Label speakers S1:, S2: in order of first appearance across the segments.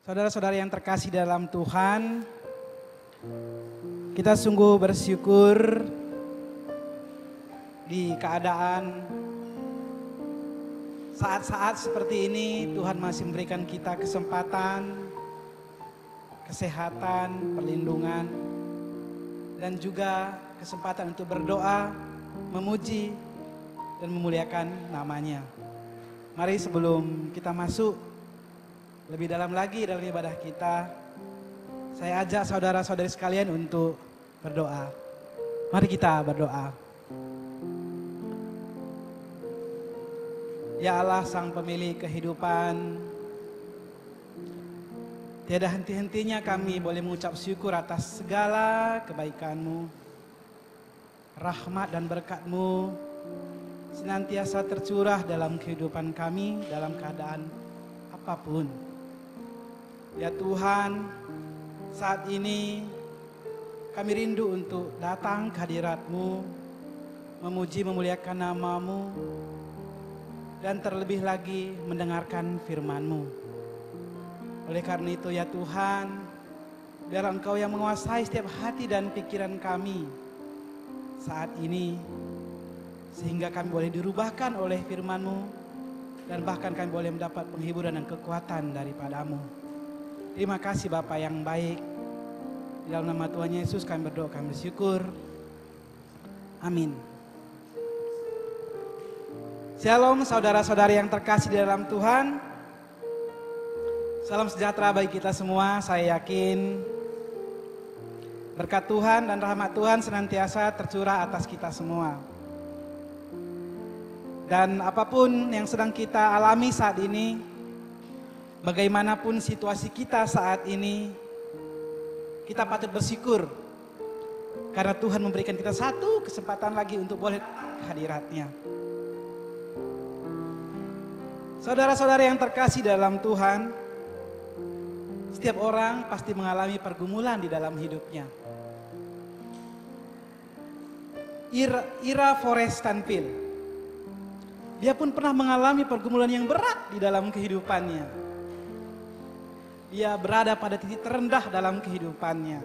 S1: Saudara-saudara yang terkasih dalam Tuhan, kita sungguh bersyukur di keadaan saat-saat seperti ini Tuhan masih memberikan kita kesempatan, kesehatan, perlindungan, dan juga kesempatan untuk berdoa, memuji, dan memuliakan namanya. Mari sebelum kita masuk lebih dalam lagi dalam ibadah kita, saya ajak saudara-saudari sekalian untuk berdoa. Mari kita berdoa. Ya Allah, Sang Pemilik kehidupan, tiada henti-hentinya kami boleh mengucap syukur atas segala kebaikan-Mu. Rahmat dan berkat-Mu senantiasa tercurah dalam kehidupan kami dalam keadaan apapun. Ya Tuhan, saat ini kami rindu untuk datang ke hadirat-Mu, memuji memuliakan nama-Mu, dan terlebih lagi mendengarkan firman-Mu. Oleh karena itu ya Tuhan, biar Engkau yang menguasai setiap hati dan pikiran kami saat ini, sehingga kami boleh dirubahkan oleh firman-Mu, dan bahkan kami boleh mendapat penghiburan dan kekuatan daripada-Mu. Terima kasih Bapa yang baik. Di dalam nama Tuhan Yesus kami berdoa, kami bersyukur. Amin. Shalom saudara-saudari yang terkasih di dalam Tuhan. Salam sejahtera bagi kita semua. Saya yakin berkat Tuhan dan rahmat Tuhan senantiasa tercurah atas kita semua. Dan apapun yang sedang kita alami saat ini, bagaimanapun situasi kita saat ini, kita patut bersyukur karena Tuhan memberikan kita satu kesempatan lagi untuk boleh hadirat-Nya. Saudara-saudara yang terkasih dalam Tuhan, setiap orang pasti mengalami pergumulan di dalam hidupnya. Ira Forest-Stanfield, dia pun pernah mengalami pergumulan yang berat di dalam kehidupannya. Dia berada pada titik terendah dalam kehidupannya.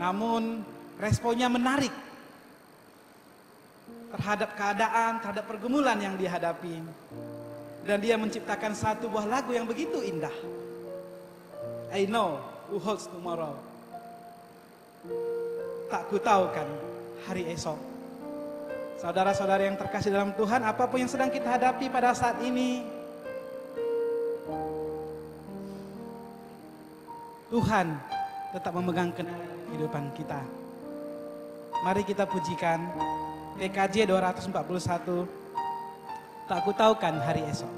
S1: Namun responnya menarik terhadap keadaan, terhadap pergumulan yang dihadapi. Dan dia menciptakan satu buah lagu yang begitu indah. I know who holds tomorrow. Tak ku tahu kan hari esok. Saudara-saudara yang terkasih dalam Tuhan, apapun yang sedang kita hadapi pada saat ini, Tuhan tetap memegang kendali kehidupan kita. Mari kita pujikan PKJ 241, tak ku tahu kan hari esok.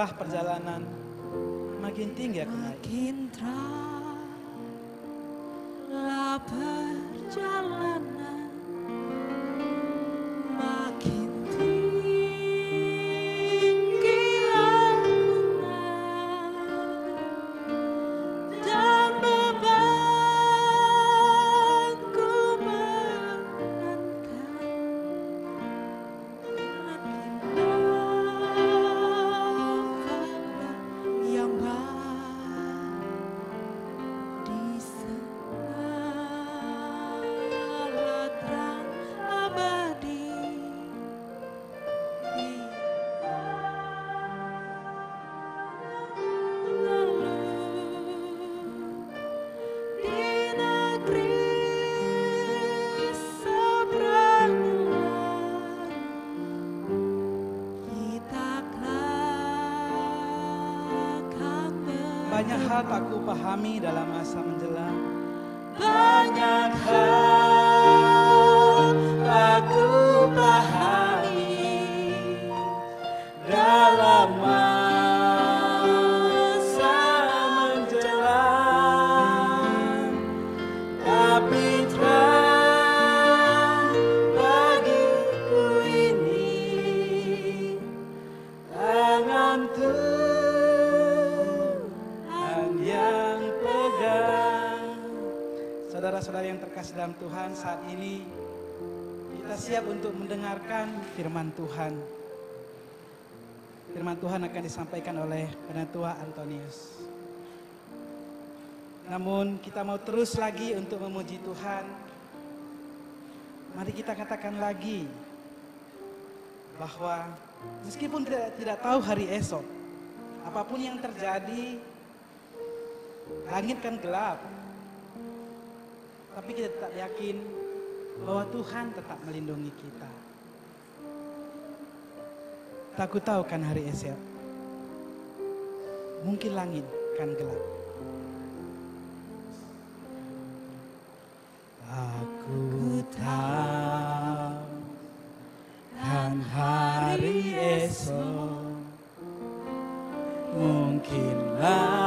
S1: lelah perjalanan, makin tinggi aku naik.
S2: Makin terlalu perjalanan, makin tinggi aku naik, dan bebanku berankan, makin nampaklah yang baik di segala terang abadi. Lalu di negeri seberang kita akan
S1: Banyak hal tak ku pahami dalam masa menjelang.
S2: banyak hal aku pahami dalam masa menjelang, tapi terang bagiku ini tangan Tuhan yang pegang.
S1: Saudara-saudara yang terkasih dalam Tuhan, saat ini kita siap untuk mendengarkan firman Tuhan. Firman Tuhan akan disampaikan oleh Penatua Antonius. Namun kita mau terus lagi untuk memuji Tuhan. Mari kita katakan lagi bahwa meskipun tidak tahu hari esok, apapun yang terjadi, langit kan gelap. Tapi kita tetap yakin bahwa Tuhan tetap melindungi kita. Tak ku tahu kan hari esok, mungkin langit kan gelap. Aku tahu kan hari esok, mungkin langit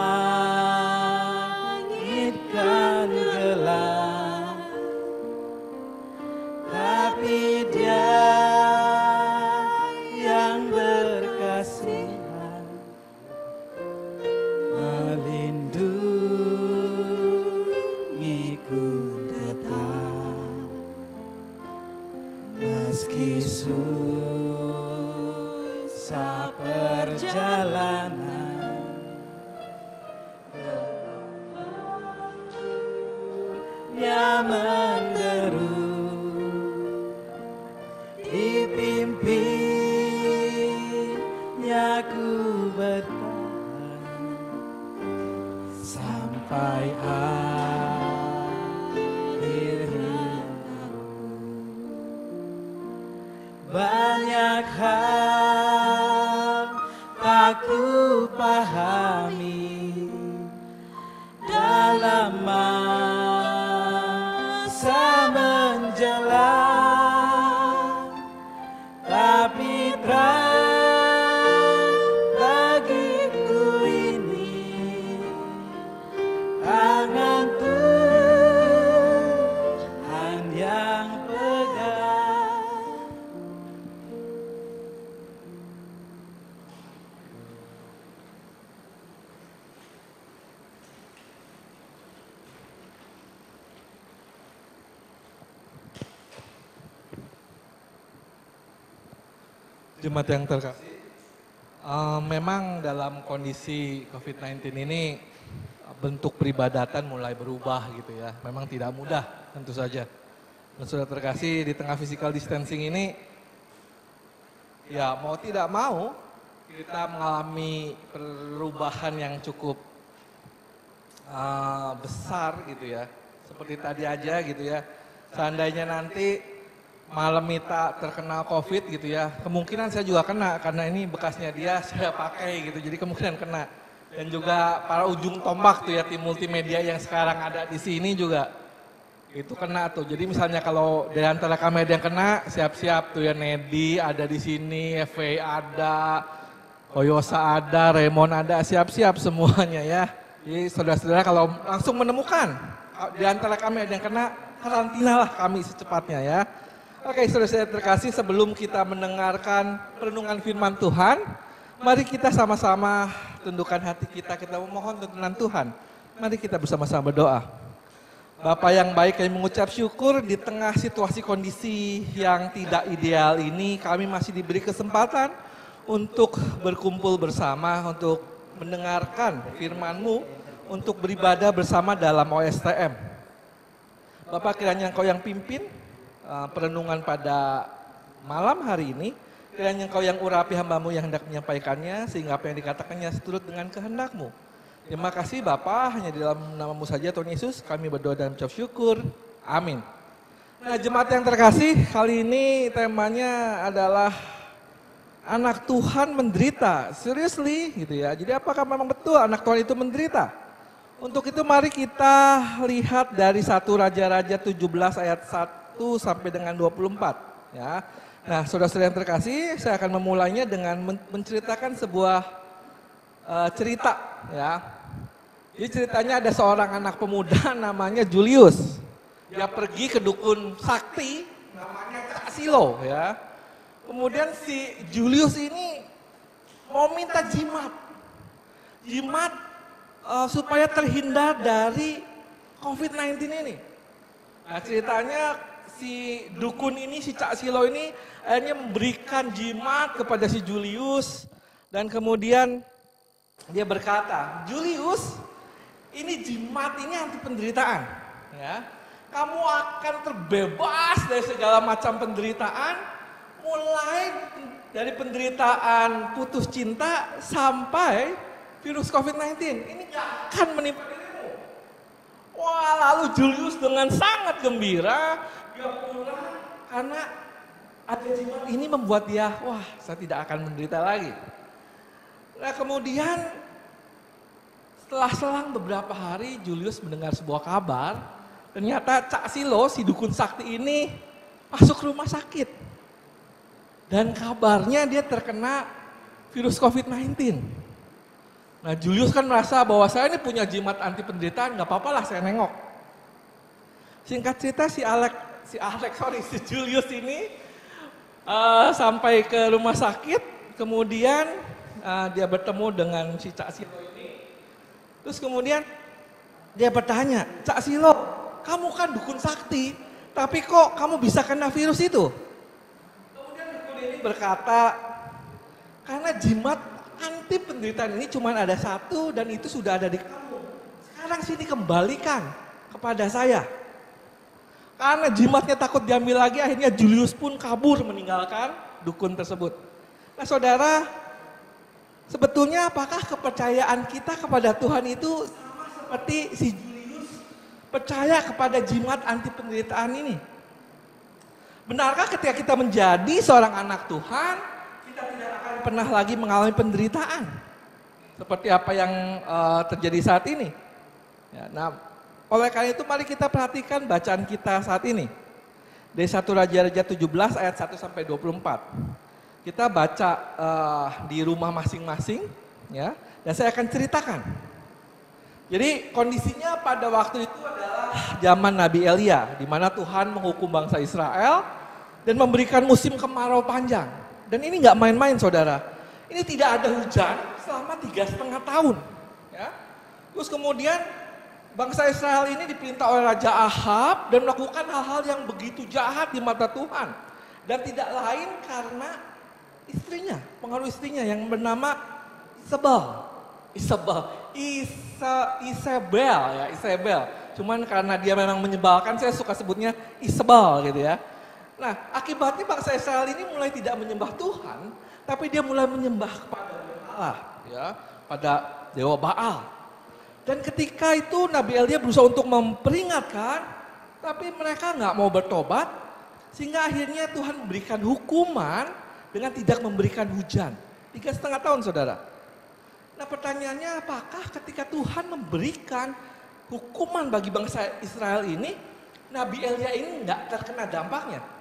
S1: kan gelap, tapi Dia yang berkasihan melindungiku tetap, meski susah perjalanan, Dia menderu, dipimpinnya ku bertahan sampai akhir hidupku. Banyak hal tak ku pahami dalam masa menjelang, tapi terang bagiku ini tangan Tuhan yang pegang.
S3: Jemaat yang terkasih, memang dalam kondisi COVID-19 ini bentuk peribadatan mulai berubah gitu ya. Memang tidak mudah tentu saja. Dan sudah terkasih di tengah physical distancing ini, ya mau tidak mau kita mengalami perubahan yang cukup besar gitu ya. Seperti tadi aja gitu ya. Seandainya nanti malam Mita terkena COVID gitu ya, kemungkinan saya juga kena karena ini bekasnya dia saya pakai gitu, jadi kemungkinan kena. Dan juga para ujung tombak tuh ya, tim multimedia yang sekarang ada di sini juga itu kena tuh. Jadi misalnya kalau di antara kami ada yang kena, siap-siap tuh ya, Nedi ada di sini, FV ada, Hoyosa ada, Raymond ada, siap-siap semuanya ya. Jadi saudara-saudara kalau langsung menemukan di antara kami ada yang kena, karantinalah kami secepatnya ya. Oke, saudara-saudara terkasih, sebelum kita mendengarkan renungan firman Tuhan, mari kita sama-sama tundukkan hati kita memohon tuntunan Tuhan. Mari kita bersama-sama berdoa. Bapa yang baik, kami mengucap syukur di tengah situasi kondisi yang tidak ideal ini, kami masih diberi kesempatan untuk berkumpul bersama, untuk mendengarkan firman-Mu, untuk beribadah bersama dalam OSTM. Bapak, kiranya Engkau yang pimpin perenungan pada malam hari ini, kiranya Engkau yang urapi hamba-Mu yang hendak menyampaikannya, sehingga apa yang dikatakannya seturut dengan kehendak-Mu. Terima kasih Bapak, hanya di dalam nama-Mu saja Tuhan Yesus, kami berdoa dan mengucap syukur. Amin. Nah, jemaat yang terkasih, kali ini temanya adalah anak Tuhan menderita. Seriously gitu ya. Jadi apakah memang betul anak Tuhan itu menderita? Untuk itu mari kita lihat dari 1 Raja-Raja 17 ayat 1 sampai dengan 24 ya. Nah, saudara-saudara yang terkasih, saya akan memulainya dengan menceritakan sebuah cerita ya. Jadi ceritanya ada seorang anak pemuda namanya Julius. Dia pergi ke dukun sakti namanya Cak Silo ya. Kemudian si Julius ini mau minta jimat supaya terhindar dari COVID-19 ini. Nah, ceritanya si dukun ini, si Cak Silo ini akhirnya memberikan jimat kepada si Julius. Dan kemudian dia berkata, Julius, ini jimat ini anti penderitaan. Ya. Kamu akan terbebas dari segala macam penderitaan. Mulai dari penderitaan putus cinta sampai virus COVID-19. Ini gak akan menimpa dirimu. Wah, lalu Julius dengan sangat gembira, dia pulang karena ada jimat ini membuat dia, wah, saya tidak akan menderita lagi. Nah, kemudian setelah selang beberapa hari Julius mendengar sebuah kabar, ternyata Cak Silo, si dukun sakti ini masuk rumah sakit. Dan kabarnya dia terkena virus COVID-19. Nah, Julius kan merasa bahwa saya ini punya jimat anti penderitaan, gak apa-apa lah saya nengok. Singkat cerita si Julius ini sampai ke rumah sakit, kemudian dia bertemu dengan si Cak Silo ini. Terus kemudian dia bertanya, Cak Silo, kamu kan dukun sakti, tapi kok kamu bisa kena virus itu? Ini berkata, karena jimat anti penderitaan ini cuma ada satu dan itu sudah ada di kamu. Sekarang sini kembalikan kepada saya. Karena jimatnya takut diambil lagi, akhirnya Julius pun kabur meninggalkan dukun tersebut. Nah, saudara, sebetulnya apakah kepercayaan kita kepada Tuhan itu sama seperti si Julius percaya kepada jimat anti penderitaan ini? Benarkah ketika kita menjadi seorang anak Tuhan, kita tidak akan pernah lagi mengalami penderitaan? Seperti apa yang terjadi saat ini. Ya, nah, oleh karena itu mari kita perhatikan bacaan kita saat ini. Dari 1 Raja-Raja 17 ayat 1 sampai 24. Kita baca di rumah masing-masing ya, dan saya akan ceritakan. Jadi kondisinya pada waktu itu adalah zaman Nabi Elia, di mana Tuhan menghukum bangsa Israel dan memberikan musim kemarau panjang. Dan ini nggak main-main, saudara. Ini tidak ada hujan selama 3,5 tahun. Ya. Terus kemudian bangsa Israel ini diperintah oleh Raja Ahab dan melakukan hal-hal yang begitu jahat di mata Tuhan. Dan tidak lain karena istrinya, pengaruh istrinya yang bernama Isabel. Cuman karena dia memang menyebalkan, saya suka sebutnya Isabel gitu ya. Nah, akibatnya bangsa Israel ini mulai tidak menyembah Tuhan, tapi dia mulai menyembah kepada Allah, ya, pada dewa Baal. Dan ketika itu Nabi Elia berusaha untuk memperingatkan, tapi mereka nggak mau bertobat, sehingga akhirnya Tuhan memberikan hukuman dengan tidak memberikan hujan. 3,5 tahun, saudara. Nah, pertanyaannya, apakah ketika Tuhan memberikan hukuman bagi bangsa Israel ini, Nabi Elia ini nggak terkena dampaknya?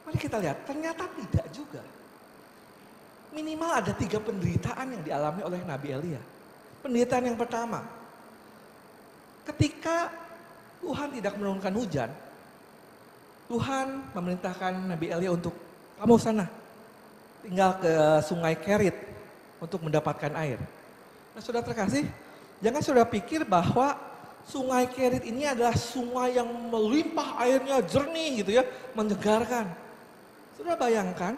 S3: Mari kita lihat, ternyata tidak juga. minimal ada 3 penderitaan yang dialami oleh Nabi Elia. Penderitaan yang pertama, ketika Tuhan tidak menurunkan hujan, Tuhan memerintahkan Nabi Elia untuk kamu sana, tinggal ke sungai Kerit untuk mendapatkan air. Nah saudara terkasih, jangan saudara pikir bahwa sungai Kerit ini adalah sungai yang melimpah airnya jernih gitu ya, menyegarkan. Saudara bayangkan,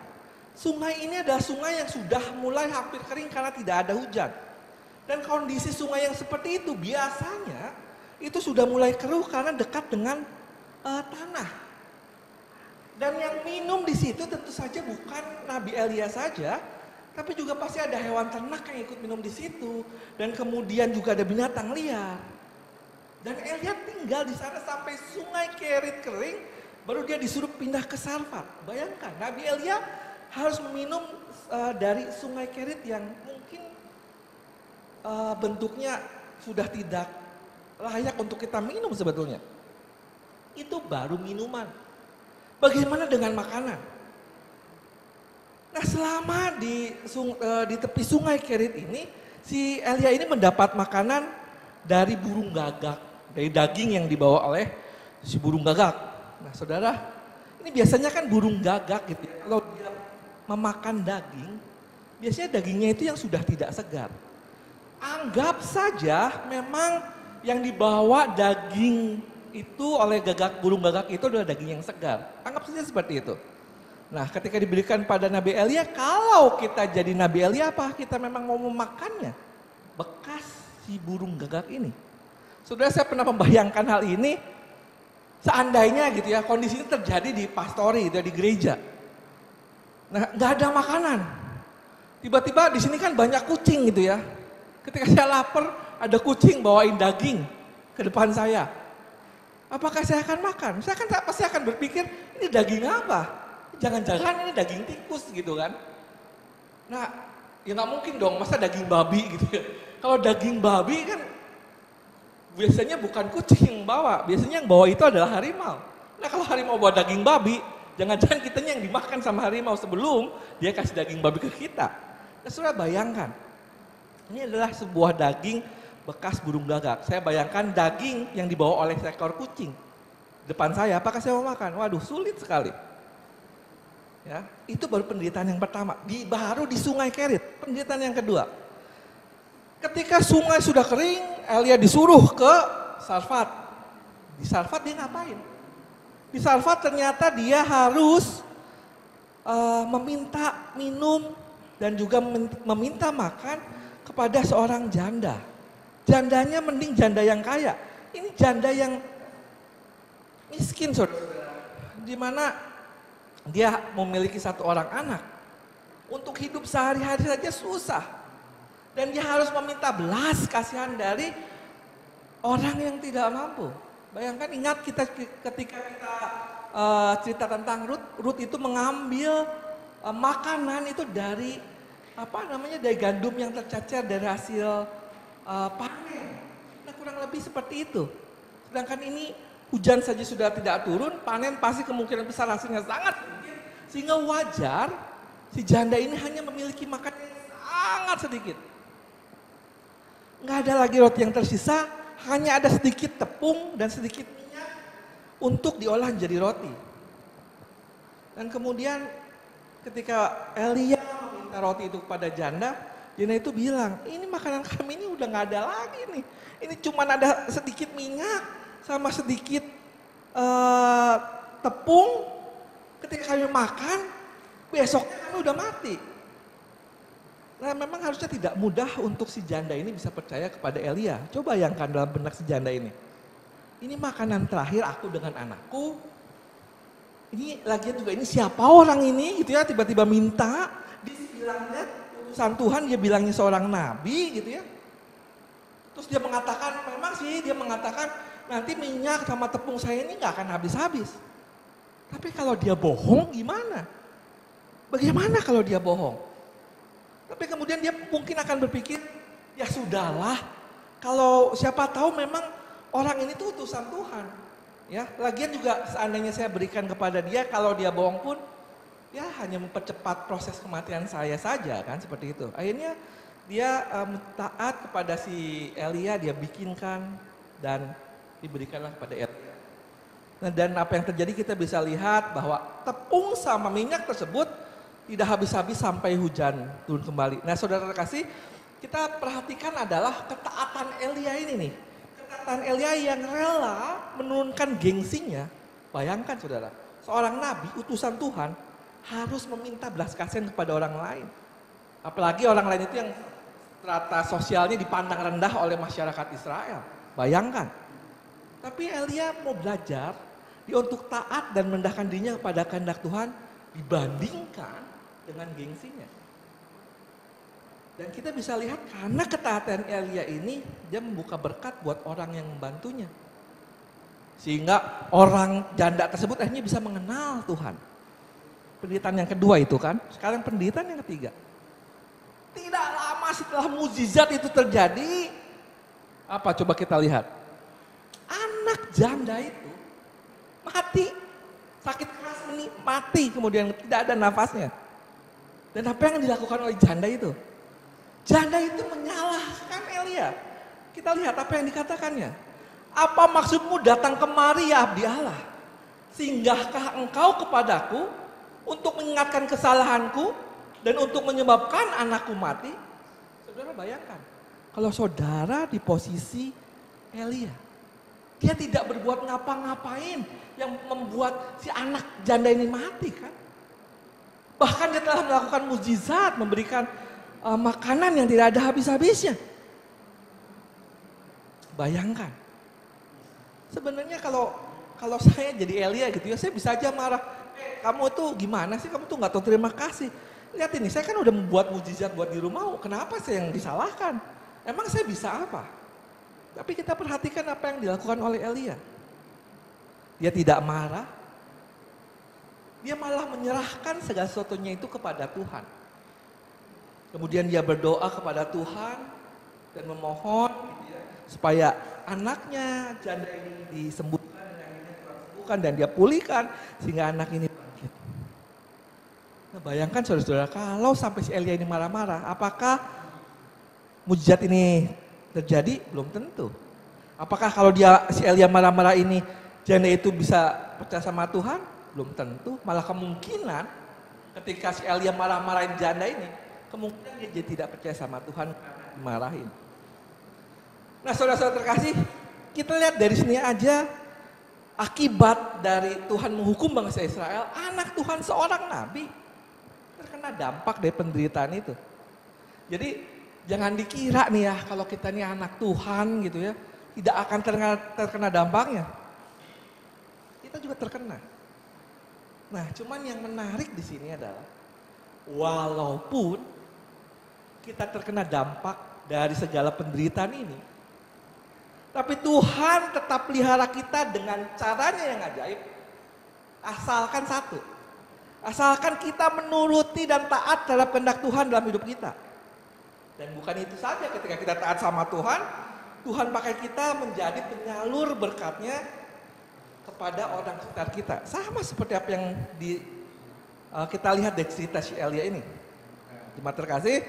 S3: sungai ini adalah sungai yang sudah mulai hampir kering karena tidak ada hujan. Dan kondisi sungai yang seperti itu biasanya itu sudah mulai keruh karena dekat dengan tanah. Dan yang minum di situ tentu saja bukan Nabi Elia saja, tapi juga pasti ada hewan ternak yang ikut minum di situ. Dan kemudian juga ada binatang liar. Dan Elia tinggal di sana sampai sungai Kerit kering, baru dia disuruh pindah ke Sarfat. Bayangkan, Nabi Elia harus meminum dari sungai Kerit yang mungkin bentuknya sudah tidak layak untuk kita minum sebetulnya. Itu baru minuman. Bagaimana dengan makanan? Nah selama di tepi sungai Kerit ini, si Elia ini mendapat makanan dari burung gagak, dari daging yang dibawa oleh si burung gagak. Nah saudara, ini biasanya kan burung gagak gitu ya, kalau dia memakan daging, biasanya dagingnya itu yang sudah tidak segar. Anggap saja memang yang dibawa daging itu oleh burung gagak itu adalah daging yang segar. Anggap saja seperti itu. Nah ketika diberikan pada Nabi Elia, kalau kita jadi Nabi Elia apa? Kita memang mau memakannya. Bekas si burung gagak ini. Saudara saya pernah membayangkan hal ini. Seandainya gitu ya, kondisi ini terjadi di pastori, di gereja. Nah gak ada makanan. Tiba-tiba di sini kan banyak kucing gitu ya. Ketika saya lapar, ada kucing bawain daging ke depan saya. Apakah saya akan makan? Saya kan pasti akan berpikir, ini daging apa? Jangan-jangan ini daging tikus gitu kan. Nah, ya nggak mungkin dong, masa daging babi gitu ya. Kalau daging babi kan biasanya bukan kucing yang bawa, biasanya yang bawa itu adalah harimau. Nah kalau harimau bawa daging babi, jangan-jangan kitanya yang dimakan sama harimau sebelum dia kasih daging babi ke kita. Nah saudara bayangkan, ini adalah sebuah daging bekas burung gagak. Saya bayangkan daging yang dibawa oleh seekor kucing depan saya, apakah saya mau makan? Waduh, sulit sekali. Ya, itu baru penderitaan yang pertama. Baru di sungai Kerit, penderitaan yang kedua. Ketika sungai sudah kering, Elia disuruh ke Sarfat. Di Sarfat dia ngapain? Di Sarfat ternyata dia harus meminta minum dan juga meminta makan kepada seorang janda. Jandanya mending janda yang kaya. Ini janda yang miskin, saudara. Di mana dia memiliki 1 orang anak. Untuk hidup sehari-hari saja susah. Dan dia harus meminta belas kasihan dari orang yang tidak mampu. Bayangkan, ingat kita ketika kita cerita tentang Rut itu mengambil makanan itu dari dari gandum yang tercecer dari hasil panen. Nah kurang lebih seperti itu. Sedangkan ini hujan saja sudah tidak turun, panen pasti kemungkinan besar hasilnya sangat sedikit. Sehingga wajar si janda ini hanya memiliki makanan yang sangat sedikit. Nggak ada lagi roti yang tersisa, hanya ada sedikit tepung dan sedikit minyak untuk diolah menjadi roti. Dan kemudian ketika Elia meminta roti itu kepada janda, janda itu bilang, ini makanan kami ini udah nggak ada lagi nih. Ini cuma ada sedikit minyak sama sedikit tepung. Ketika kami makan, besoknya kami udah mati. Nah memang harusnya tidak mudah untuk si janda ini bisa percaya kepada Elia. Coba bayangkan dalam benak si janda ini. Ini makanan terakhir aku dengan anakku. Ini lagian juga ini siapa orang ini gitu ya, tiba-tiba minta. Dibilangnya utusan Tuhan, dia bilangnya seorang nabi gitu ya. Terus dia mengatakan, memang sih dia mengatakan nanti minyak sama tepung saya ini gak akan habis-habis. Tapi kalau dia bohong gimana? Bagaimana kalau dia bohong? Tapi kemudian dia mungkin akan berpikir, ya sudahlah, kalau siapa tahu memang orang ini tuh utusan Tuhan. Ya, lagian juga seandainya saya berikan kepada dia, kalau dia bohong pun, ya hanya mempercepat proses kematian saya saja kan, seperti itu. Akhirnya dia taat kepada si Elia, dia bikinkan dan diberikanlah kepada Elia. Nah, dan apa yang terjadi kita bisa lihat bahwa tepung sama minyak tersebut tidak habis-habis sampai hujan turun kembali. Nah, saudara terkasih, kita perhatikan adalah ketaatan Elia ini nih. Ketaatan Elia yang rela menurunkan gengsinya. Bayangkan saudara, seorang nabi, utusan Tuhan, harus meminta belas kasihan kepada orang lain. Apalagi orang lain itu yang strata sosialnya dipandang rendah oleh masyarakat Israel. Bayangkan. Tapi Elia mau belajar, dia untuk taat dan merendahkan dirinya kepada kehendak Tuhan dibandingkan dengan gengsinya. Dan kita bisa lihat karena ketaatan Elia ini, dia membuka berkat buat orang yang membantunya. Sehingga orang janda tersebut akhirnya bisa mengenal Tuhan. Penderitaan yang kedua itu kan, sekarang penderitaan yang ketiga. Tidak lama setelah mukjizat itu terjadi, apa coba kita lihat? Anak janda itu mati, sakit keras mati, kemudian tidak ada nafasnya. Dan apa yang dilakukan oleh janda itu? Janda itu menyalahkan Elia. Kita lihat apa yang dikatakannya. Apa maksudmu datang kemari ya abdi Allah? Singgahkah engkau kepadaku untuk mengingatkan kesalahanku dan untuk menyebabkan anakku mati? Saudara bayangkan, kalau saudara di posisi Elia, dia tidak berbuat ngapa-ngapain yang membuat si anak janda ini mati kan? Bahkan dia telah melakukan mukjizat, memberikan makanan yang tidak ada habis-habisnya. Bayangkan. Sebenarnya kalau saya jadi Elia gitu ya, saya bisa aja marah. Kamu tuh gimana sih? Kamu tuh nggak tahu terima kasih. Lihat ini, saya kan udah membuat mukjizat buat di rumah. Kenapa saya yang disalahkan? Emang saya bisa apa? Tapi kita perhatikan apa yang dilakukan oleh Elia. Dia tidak marah. Dia malah menyerahkan segala sesuatunya itu kepada Tuhan. Kemudian dia berdoa kepada Tuhan dan memohon supaya anaknya janda ini disembuhkan dan dia pulihkan sehingga anak ini bangkit. Nah, bayangkan saudara-saudara, kalau sampai si Elia ini marah-marah, apakah mukjizat ini terjadi? Belum tentu. Apakah kalau si Elia marah-marah ini janda itu bisa percaya sama Tuhan? Belum tentu. Malah kemungkinan ketika si Elia marah-marahin janda ini, kemungkinan dia tidak percaya sama Tuhan karena dimarahin. Nah, saudara-saudara terkasih, kita lihat dari sini aja akibat dari Tuhan menghukum bangsa Israel, anak Tuhan seorang nabi terkena dampak dari penderitaan itu. Jadi jangan dikira nih ya kalau kita nih anak Tuhan gitu ya, tidak akan terkena dampaknya. Kita juga terkena. Nah, cuman yang menarik di sini adalah walaupun kita terkena dampak dari segala penderitaan ini, tapi Tuhan tetap pelihara kita dengan caranya yang ajaib. Asalkan satu, asalkan kita menuruti dan taat terhadap kehendak Tuhan dalam hidup kita. Dan bukan itu saja, ketika kita taat sama Tuhan, Tuhan pakai kita menjadi penyalur berkatnya kepada orang sekitar kita. Sama seperti apa yang kita lihat dari cerita si Elia ini. Jemaat terkasih,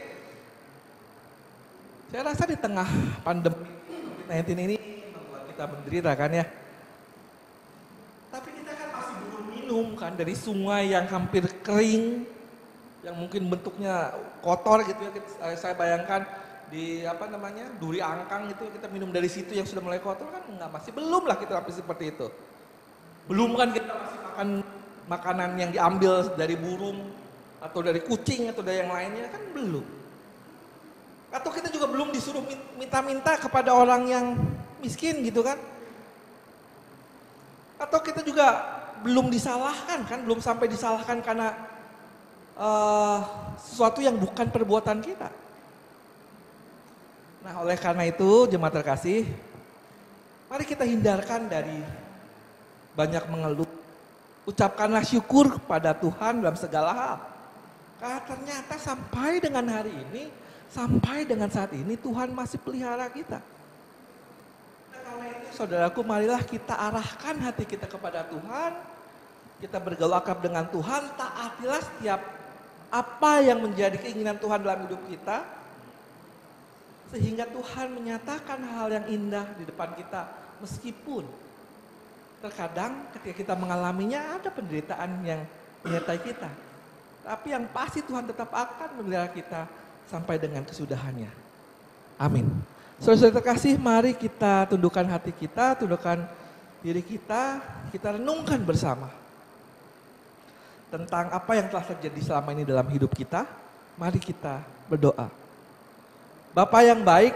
S3: saya rasa di tengah pandemi COVID-19 ini membuat kita menderita kan ya. Tapi kita kan masih belum minum kan dari sungai yang hampir kering, yang mungkin bentuknya kotor gitu ya. Saya bayangkan di Duri Angkang gitu, kita minum dari situ yang sudah mulai kotor kan masih belum lah kita seperti itu. Belum kan kita masih makan makanan yang diambil dari burung atau dari kucing atau dari yang lainnya, kan belum. Atau kita juga belum disuruh minta-minta kepada orang yang miskin gitu kan. Atau kita juga belum disalahkan kan, belum sampai disalahkan karena sesuatu yang bukan perbuatan kita. Nah, oleh karena itu jemaat terkasih, mari kita hindarkan dari banyak mengeluh. Ucapkanlah syukur kepada Tuhan dalam segala hal. Karena ternyata sampai dengan hari ini, sampai dengan saat ini Tuhan masih pelihara kita. Nah, karena itu saudaraku, marilah kita arahkan hati kita kepada Tuhan. kita bergaul akrab dengan Tuhan, taatilah setiap apa yang menjadi keinginan Tuhan dalam hidup kita, sehingga Tuhan menyatakan hal yang indah di depan kita, meskipun terkadang ketika kita mengalaminya ada penderitaan yang menyertai kita. Tapi yang pasti Tuhan tetap akan memelihara kita sampai dengan kesudahannya. Amin. Saudara-saudara terkasih, mari kita tundukkan hati kita, tundukkan diri kita renungkan bersama tentang apa yang telah terjadi selama ini dalam hidup kita. Mari kita berdoa. Bapa yang baik,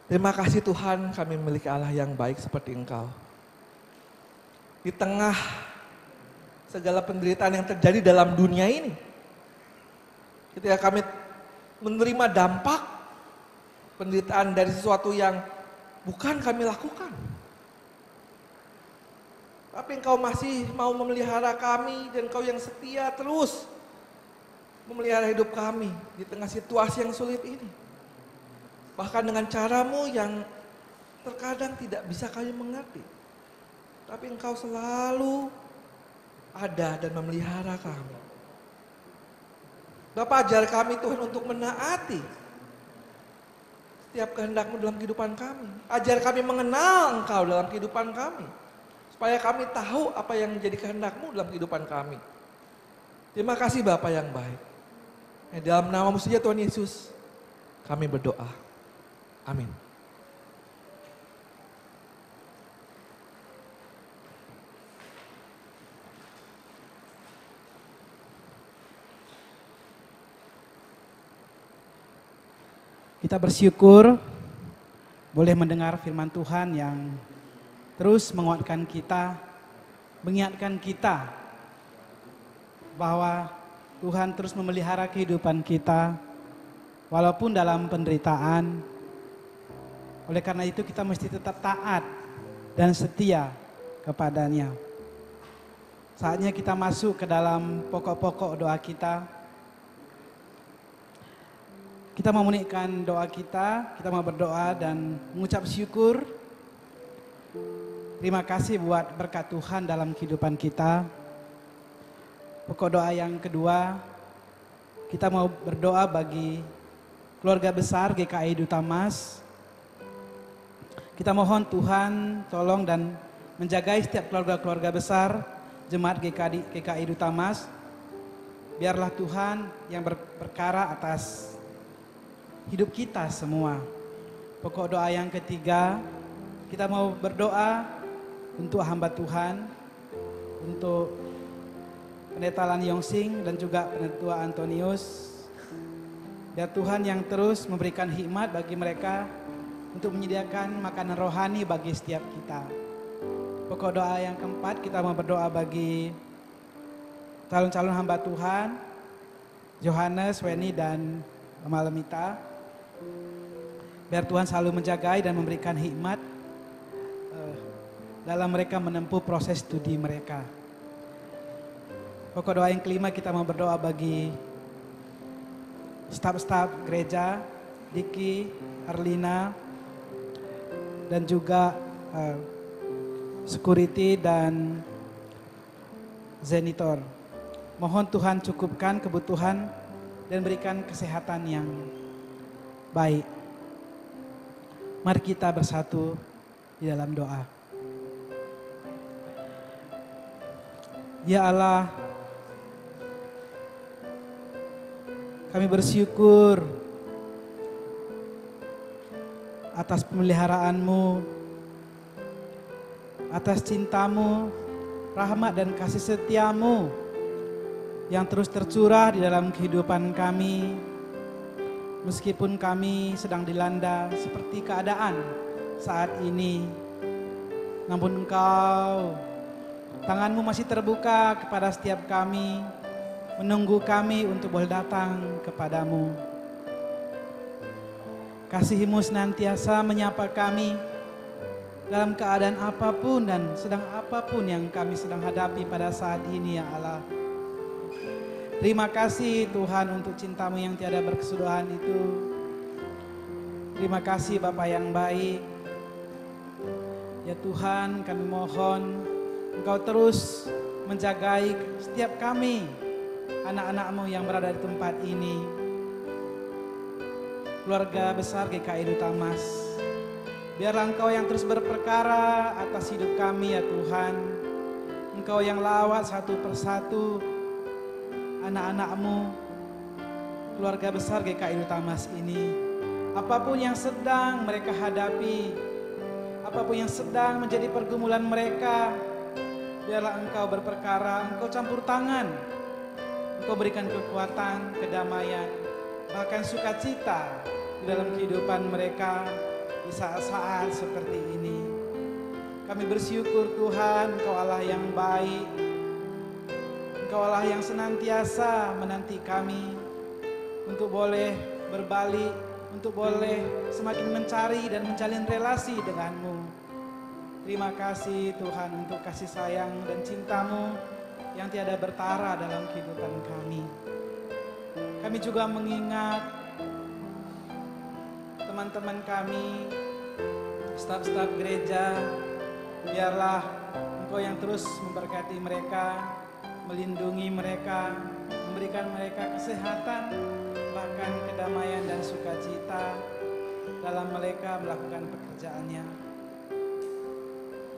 S3: terima kasih Tuhan, kami memiliki Allah yang baik seperti Engkau. Di tengah segala penderitaan yang terjadi dalam dunia ini, ketika kami menerima dampak penderitaan dari sesuatu yang bukan kami lakukan, tapi Engkau masih mau memelihara kami, dan Engkau yang setia terus memelihara hidup kami di tengah situasi yang sulit ini. Bahkan dengan cara-Mu yang terkadang tidak bisa kami mengerti, tapi Engkau selalu ada dan memelihara kami. Bapa, ajar kami Tuhan untuk menaati setiap kehendak-Mu dalam kehidupan kami. Ajar kami mengenal Engkau dalam kehidupan kami, supaya kami tahu apa yang menjadi kehendak-Mu dalam kehidupan kami. Terima kasih Bapa yang baik. Dalam nama-Mu saja Tuhan Yesus, kami berdoa. Amin.
S1: Kita bersyukur boleh mendengar firman Tuhan yang terus menguatkan kita, mengingatkan kita bahwa Tuhan terus memelihara kehidupan kita walaupun dalam penderitaan. Oleh karena itu kita mesti tetap taat dan setia kepadanya. Saatnya kita masuk ke dalam pokok-pokok doa kita. Kita mau menaikkan doa kita mau berdoa dan mengucap syukur. Terima kasih buat berkat Tuhan dalam kehidupan kita. Pokok doa yang kedua, kita mau berdoa bagi keluarga besar GKI Duta Mas. Kita mohon Tuhan tolong dan menjagai setiap keluarga-keluarga besar Jemaat GKI Duta Mas. Biarlah Tuhan yang berkara atas hidup kita semua. Pokok doa yang ketiga, kita mau berdoa untuk hamba Tuhan, untuk Pendeta Lan Yongsing dan juga Pendeta Antonius. Biar Tuhan yang terus memberikan hikmat bagi mereka untuk menyediakan makanan rohani bagi setiap kita. Pokok doa yang keempat, kita mau berdoa bagi calon-calon hamba Tuhan, Johannes, Weni dan Mama Lemita. Biar Tuhan selalu menjagai dan memberikan hikmat dalam mereka menempuh proses studi mereka. Pokok doa yang kelima, kita mau berdoa bagi staf-staf gereja, Diki, Arlina, dan juga security dan janitor. Mohon Tuhan cukupkan kebutuhan dan berikan kesehatan yang baik. Mari kita bersatu di dalam doa. Ya Allah, kami bersyukur atas pemeliharaan-Mu, atas cinta-Mu, rahmat dan kasih setia-Mu yang terus tercurah di dalam kehidupan kami. Meskipun kami sedang dilanda seperti keadaan saat ini, namun Engkau, tangan-Mu masih terbuka kepada setiap kami, menunggu kami untuk boleh datang kepadamu. Kasih-Mu senantiasa menyapa kami dalam keadaan apapun dan sedang apapun yang kami sedang hadapi pada saat ini, ya Allah. Terima kasih Tuhan untuk cinta-Mu yang tiada berkesudahan itu. Terima kasih Bapa yang baik, Ya Tuhan, kami mohon Engkau terus menjagai setiap kami, anak-anak-Mu yang berada di tempat ini. Keluarga besar GKI Duta Mas, biarlah Engkau yang terus berperkara atas hidup kami ya Tuhan. Engkau yang lawat satu persatu anak-anak-Mu, keluarga besar GKI Duta Mas ini. Apapun yang sedang mereka hadapi, apapun yang sedang menjadi pergumulan mereka, biarlah Engkau berperkara, Engkau campur tangan, Engkau berikan kekuatan, kedamaian, bahkan sukacita di dalam kehidupan mereka di saat-saat seperti ini. Kami bersyukur Tuhan, Engkau Allah yang baik, Engkau Allah yang senantiasa menanti kami untuk boleh berbalik, untuk boleh semakin mencari dan menjalin relasi denganmu. Terima kasih Tuhan untuk kasih sayang dan cinta-Mu yang tiada bertara dalam kehidupan kami. Kami juga mengingat teman-teman kami, staf-staf gereja, biarlah Engkau yang terus memberkati mereka, melindungi mereka, memberikan mereka kesehatan, bahkan kedamaian dan sukacita dalam mereka melakukan pekerjaannya.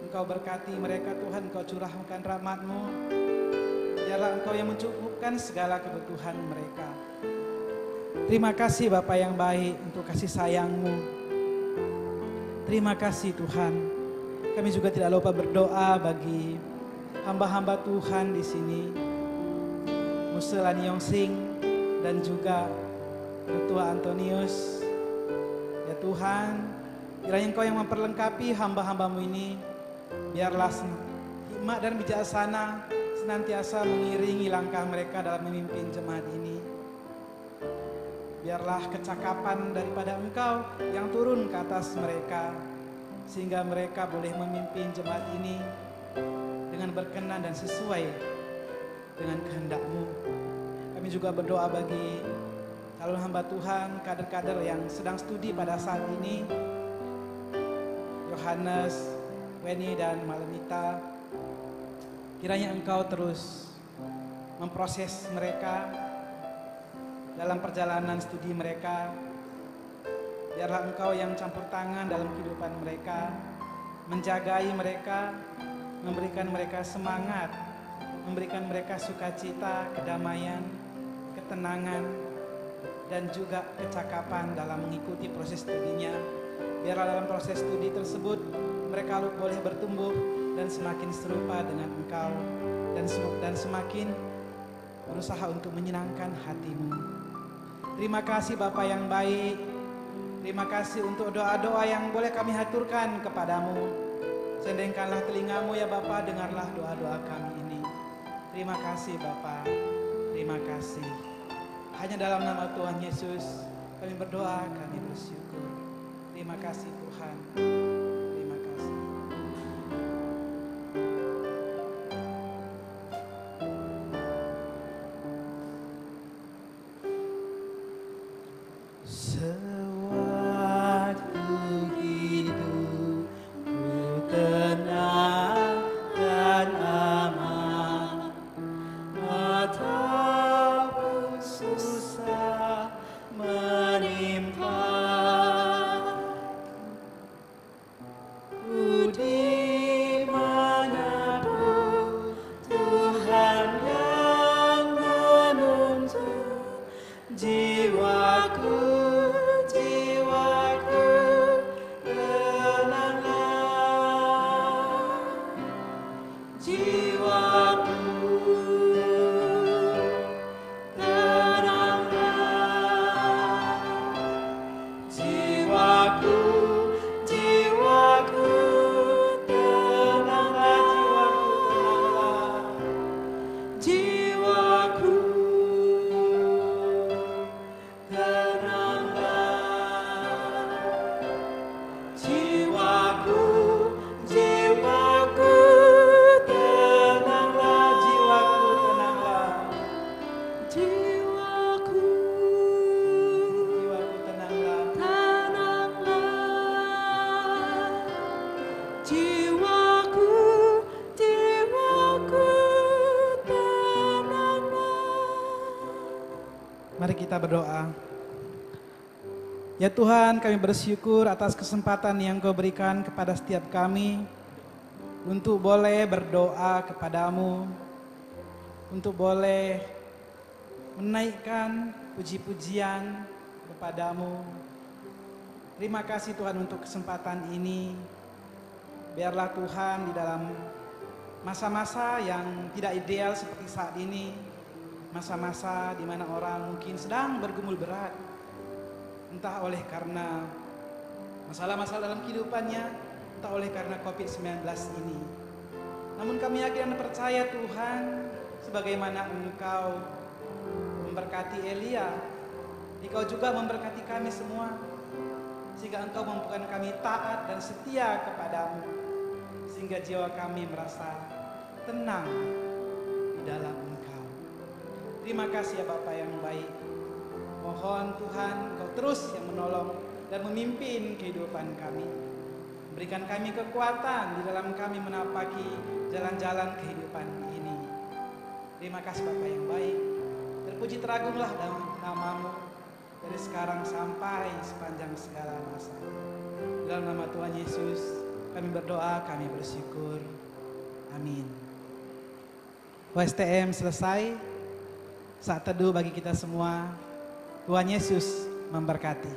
S1: Engkau berkati mereka Tuhan, Engkau curahkan rahmat-Mu, biarlah Engkau yang mencukupkan segala kebutuhan mereka. Terima kasih Bapa yang baik untuk kasih sayang-Mu. Terima kasih Tuhan. Kami juga tidak lupa berdoa bagi hamba-hamba Tuhan di sini, Muse Lani Yongsing dan juga Ketua Antonius. Ya Tuhan, kiranya Engkau yang memperlengkapi hamba-hamba-Mu ini, biarlah hikmat dan bijaksana senantiasa mengiringi langkah mereka dalam memimpin jemaat ini. Biarlah kecakapan daripada Engkau yang turun ke atas mereka, sehingga mereka boleh memimpin jemaat ini dengan berkenan dan sesuai dengan kehendak-Mu. Kami juga berdoa bagi calon hamba Tuhan, kader-kader yang sedang studi pada saat ini, Yohanes, Weni dan Malenita. Kiranya Engkau terus memproses mereka dalam perjalanan studi mereka. Biarlah Engkau yang campur tangan dalam kehidupan mereka, menjagai mereka, memberikan mereka semangat, memberikan mereka sukacita, kedamaian, ketenangan, dan juga kecakapan dalam mengikuti proses studinya. Biarlah dalam proses studi tersebut mereka boleh bertumbuh dan semakin serupa dengan Engkau, dan semakin berusaha untuk menyenangkan hati-Mu. Terima kasih Bapa yang baik. Terima kasih untuk doa-doa yang boleh kami haturkan kepadamu. Sendengkanlah telinga-Mu ya Bapa, dengarlah doa-doa kami ini. Terima kasih Bapa, terima kasih. Hanya dalam nama Tuhan Yesus kami berdoa, kami bersyukur. Terima kasih Tuhan. Terima kasih.
S2: Sewaktu hidupku tenang dan aman, ataupun susah menimpa,
S1: kita berdoa. Ya Tuhan, kami bersyukur atas kesempatan yang Kau berikan kepada setiap kami untuk boleh berdoa kepadamu, untuk boleh menaikkan puji-pujian kepadamu. Terima kasih Tuhan untuk kesempatan ini. Biarlah Tuhan di dalam masa-masa yang tidak ideal seperti saat ini, masa-masa di mana orang mungkin sedang bergumul berat, entah oleh karena masalah-masalah dalam kehidupannya, entah oleh karena COVID-19 ini. Namun kami yakin dan percaya Tuhan, sebagaimana Engkau memberkati Elia, Engkau juga memberkati kami semua, sehingga Engkau mampukan kami taat dan setia kepadamu, sehingga jiwa kami merasa tenang di dalam Engkau. Terima kasih ya Bapa yang baik. Mohon Tuhan Engkau terus yang menolong dan memimpin kehidupan kami. Berikan kami kekuatan di dalam kami menapaki jalan-jalan kehidupan ini. Terima kasih Bapa yang baik. Terpuji teragunglah dalam nama-Mu dari sekarang sampai sepanjang segala masa. Dalam nama Tuhan Yesus kami berdoa, kami bersyukur. Amin. OSTM selesai. Saat teduh bagi kita semua. Tuhan Yesus memberkati.